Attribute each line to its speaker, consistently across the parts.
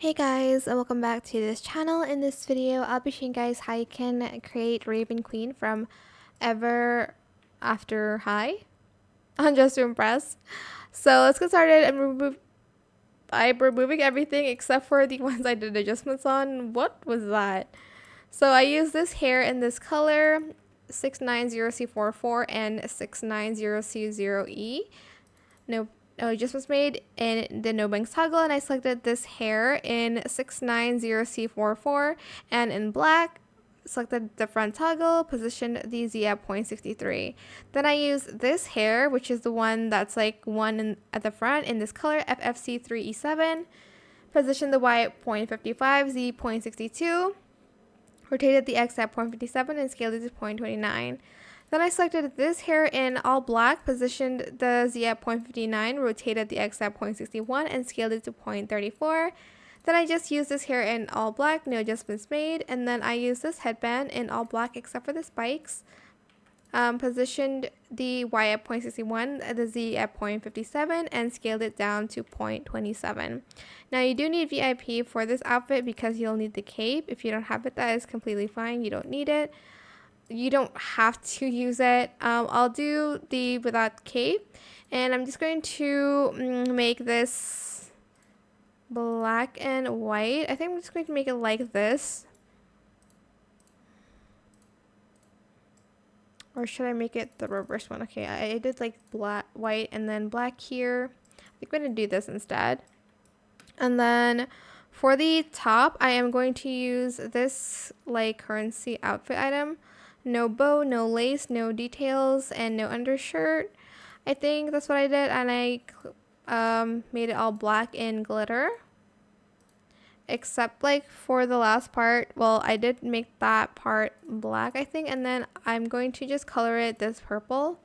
Speaker 1: Hey guys, and welcome back to this channel. In this video, I'll be showing you guys how you can create Raven Queen from Ever After High on Just to Impress. So let's get started. I'm removing everything except for the ones I did adjustments on. What was that? So I used this hair in this color, 690C44 and 690C0E. No adjustments made in the no bangs toggle, and I selected this hair in 690C44 and in black selected the front toggle, positioned the Z at 0.63. Then I used this hair, which is the one that's like at the front in this color, FFC3E7, positioned the Y at 0.55, Z 0.62, rotated the X at 0.57 and scaled it to 0.29. Then I selected this hair in all black, positioned the Z at 0.59, rotated the X at 0.61, and scaled it to 0.34. Then I just used this hair in all black, no adjustments made. And then I used this headband in all black except for the spikes. Positioned the Y at 0.61, the Z at 0.57, and scaled it down to 0.27. Now you do need VIP for this outfit because you'll need the cape. If you don't have it, that is completely fine. You don't need it. You don't have to use it. I'll do the without cape, and I'm just going to make this black and white. I think I'm just going to make it like this. Or should I make it the reverse one? Okay, I did like black, white, and then black here. I think I'm going to do this instead. And then for the top, I am going to use this like currency outfit item. No bow, no lace, no details, and no undershirt. I think that's what I did, and I made it all black in glitter. Except like for the last part, well, I did make that part black, I think, and then I'm going to just color it this purple.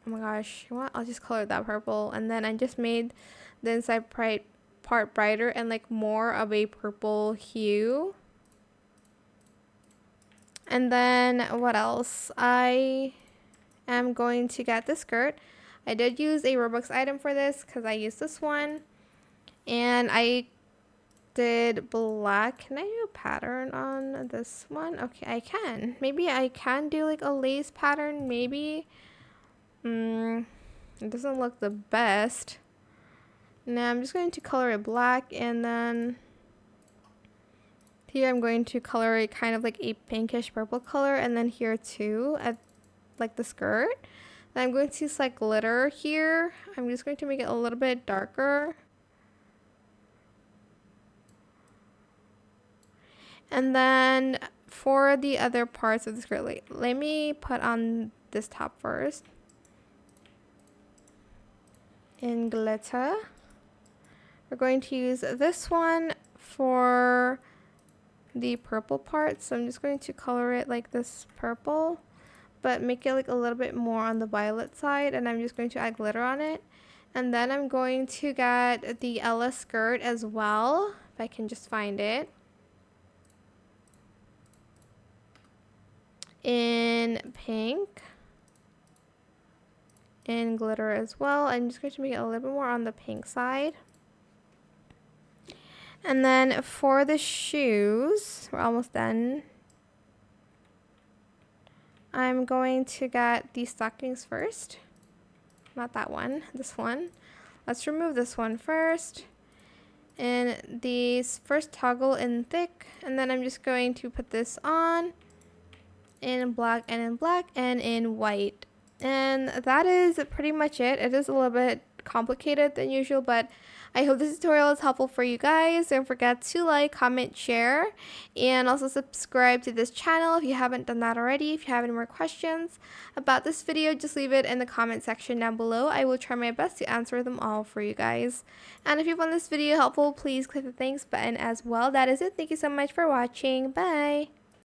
Speaker 1: Oh my gosh, you know what? I'll just color that purple, and then I just made the inside part brighter and like more of a purple hue. And then what else? I am going to get the skirt. I did use a Roblox item for this because I used this one. And I did black. Can I do a pattern on this one? Okay, I can. Maybe I can do like a lace pattern, maybe. It doesn't look the best. Now I'm just going to color it black, and then here I'm going to color it kind of like a pinkish purple color, and then here too at like the skirt. Then I'm going to select glitter here. I'm just going to make it a little bit darker. And then for the other parts of the skirt, let me put on this top first. In glitter. We're going to use this one for the purple part, so I'm just going to color it like this purple, but make it like a little bit more on the violet side, and I'm just going to add glitter on it. And then I'm going to get the Ella skirt as well, if I can just find it, in pink, in glitter as well. I'm just going to make it a little bit more on the pink side. And then for the shoes, we're almost done. I'm going to get the stockings first. Not that one, this one. Let's remove this one first. And the first toggle in thick. And then I'm just going to put this on in black and in black and in white. And that is pretty much it. It is a little bit complicated than usual, but I hope this tutorial is helpful for you guys. Don't forget to like, comment, share, and also subscribe to this channel if you haven't done that already. If you have any more questions about this video, just leave it in the comment section down below. I will try my best to answer them all for you guys. And if you found this video helpful, please click the thanks button as well. That is it. Thank you so much for watching. Bye!